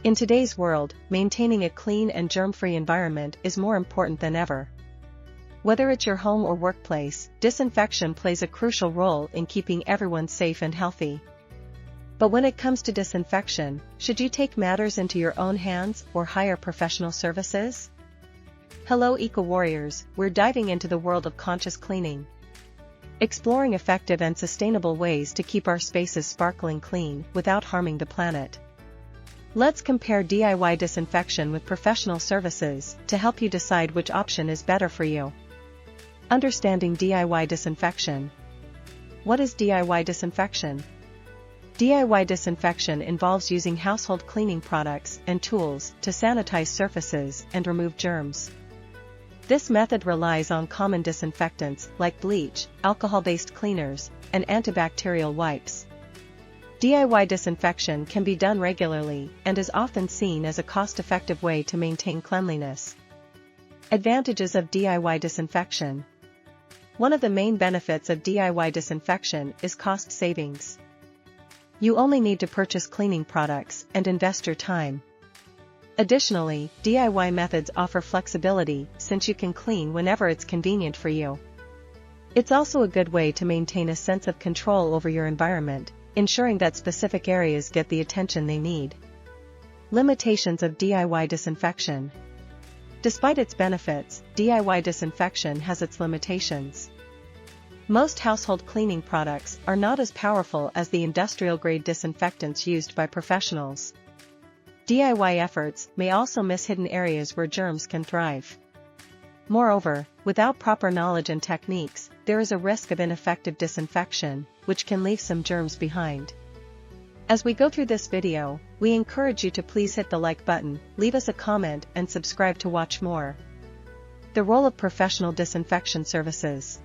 In today's world, maintaining a clean and germ-free environment is more important than ever. Whether it's your home or workplace, disinfection plays a crucial role in keeping everyone safe and healthy. But when it comes to disinfection, should you take matters into your own hands or hire professional services? Hello eco-warriors, we're diving into the world of conscious cleaning. Exploring effective and sustainable ways to keep our spaces sparkling clean without harming the planet. Let's compare DIY disinfection with professional services to help you decide which option is better for you. Understanding DIY disinfection. What is DIY disinfection? DIY disinfection involves using household cleaning products and tools to sanitize surfaces and remove germs. This method relies on common disinfectants like bleach, alcohol-based cleaners, and antibacterial wipes. DIY disinfection can be done regularly and is often seen as a cost-effective way to maintain cleanliness. Advantages of DIY disinfection. One of the main benefits of DIY disinfection is cost savings. You only need to purchase cleaning products and invest your time. Additionally, DIY methods offer flexibility since you can clean whenever it's convenient for you. It's also a good way to maintain a sense of control over your environment, ensuring that specific areas get the attention they need. Limitations of DIY disinfection. Despite its benefits, DIY disinfection has its limitations. Most household cleaning products are not as powerful as the industrial-grade disinfectants used by professionals. DIY efforts may also miss hidden areas where germs can thrive. Moreover, without proper knowledge and techniques, there is a risk of ineffective disinfection, which can leave some germs behind. As we go through this video, we encourage you to please hit the like button, leave us a comment and subscribe to watch more. The role of professional disinfection services.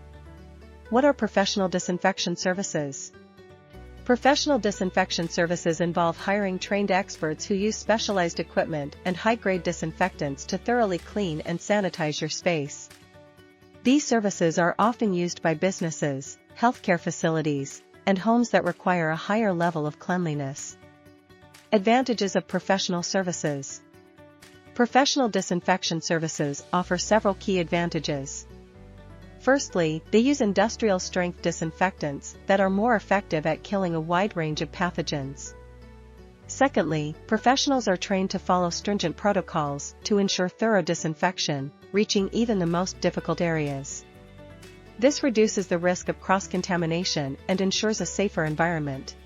What are professional disinfection services? Professional disinfection services involve hiring trained experts who use specialized equipment and high-grade disinfectants to thoroughly clean and sanitize your space. These services are often used by businesses, healthcare facilities, and homes that require a higher level of cleanliness. Advantages of professional services. Professional disinfection services offer several key advantages. Firstly, they use industrial-strength disinfectants that are more effective at killing a wide range of pathogens. Secondly, professionals are trained to follow stringent protocols to ensure thorough disinfection, reaching even the most difficult areas. This reduces the risk of cross-contamination and ensures a safer environment.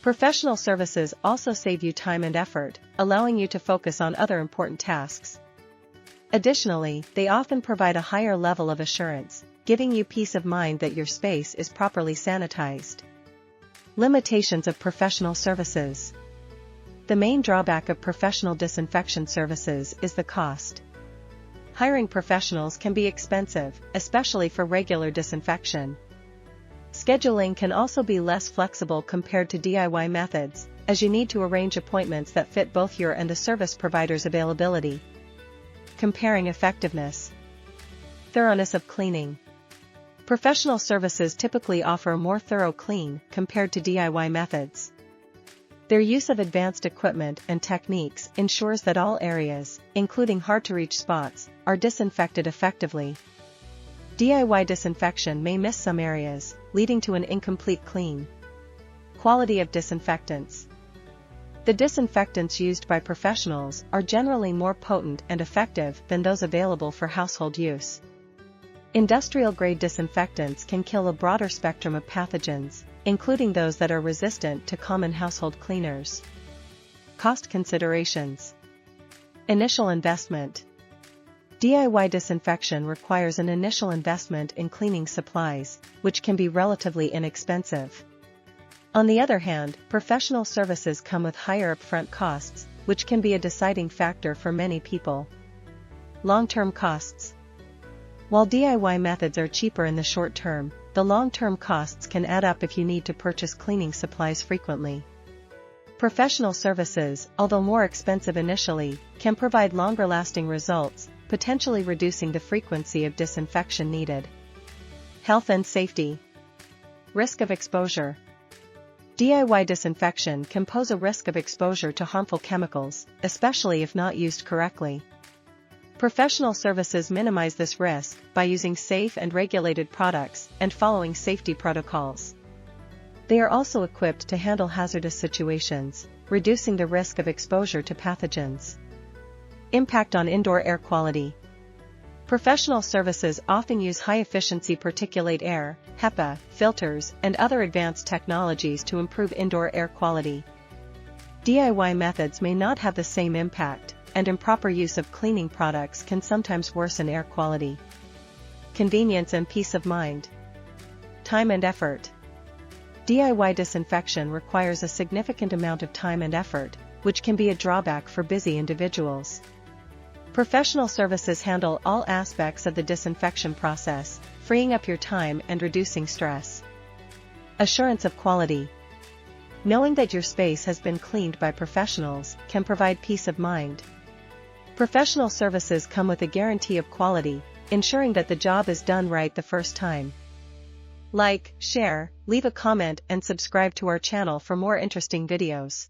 Professional services also save you time and effort, allowing you to focus on other important tasks. Additionally, they often provide a higher level of assurance, giving you peace of mind that your space is properly sanitized. Limitations of professional services. The main drawback of professional disinfection services is the cost. Hiring professionals can be expensive, especially for regular disinfection. Scheduling can also be less flexible compared to DIY methods, as you need to arrange appointments that fit both your and the service provider's availability. Comparing effectiveness. Thoroughness of cleaning. Professional services typically offer a more thorough clean compared to DIY methods. Their use of advanced equipment and techniques ensures that all areas, including hard-to-reach spots, are disinfected effectively. DIY disinfection may miss some areas, leading to an incomplete clean. Quality of disinfectants. The disinfectants used by professionals are generally more potent and effective than those available for household use. Industrial-grade disinfectants can kill a broader spectrum of pathogens, including those that are resistant to common household cleaners. Cost considerations. Initial investment. DIY disinfection requires an initial investment in cleaning supplies, which can be relatively inexpensive. On the other hand, professional services come with higher upfront costs, which can be a deciding factor for many people. Long-term costs. While DIY methods are cheaper in the short term, the long-term costs can add up if you need to purchase cleaning supplies frequently. Professional services, although more expensive initially, can provide longer-lasting results, potentially reducing the frequency of disinfection needed. Health and safety. Risk of exposure. DIY disinfection can pose a risk of exposure to harmful chemicals, especially if not used correctly. Professional services minimize this risk by using safe and regulated products and following safety protocols. They are also equipped to handle hazardous situations, reducing the risk of exposure to pathogens. Impact on indoor air quality. Professional services often use high-efficiency particulate air, HEPA, filters, and other advanced technologies to improve indoor air quality. DIY methods may not have the same impact, and improper use of cleaning products can sometimes worsen air quality. Convenience and peace of mind. Time and effort. DIY disinfection requires a significant amount of time and effort, which can be a drawback for busy individuals. Professional services handle all aspects of the disinfection process, freeing up your time and reducing stress. Assurance of quality. Knowing that your space has been cleaned by professionals can provide peace of mind. Professional services come with a guarantee of quality, ensuring that the job is done right the first time. Like, share, leave a comment and subscribe to our channel for more interesting videos.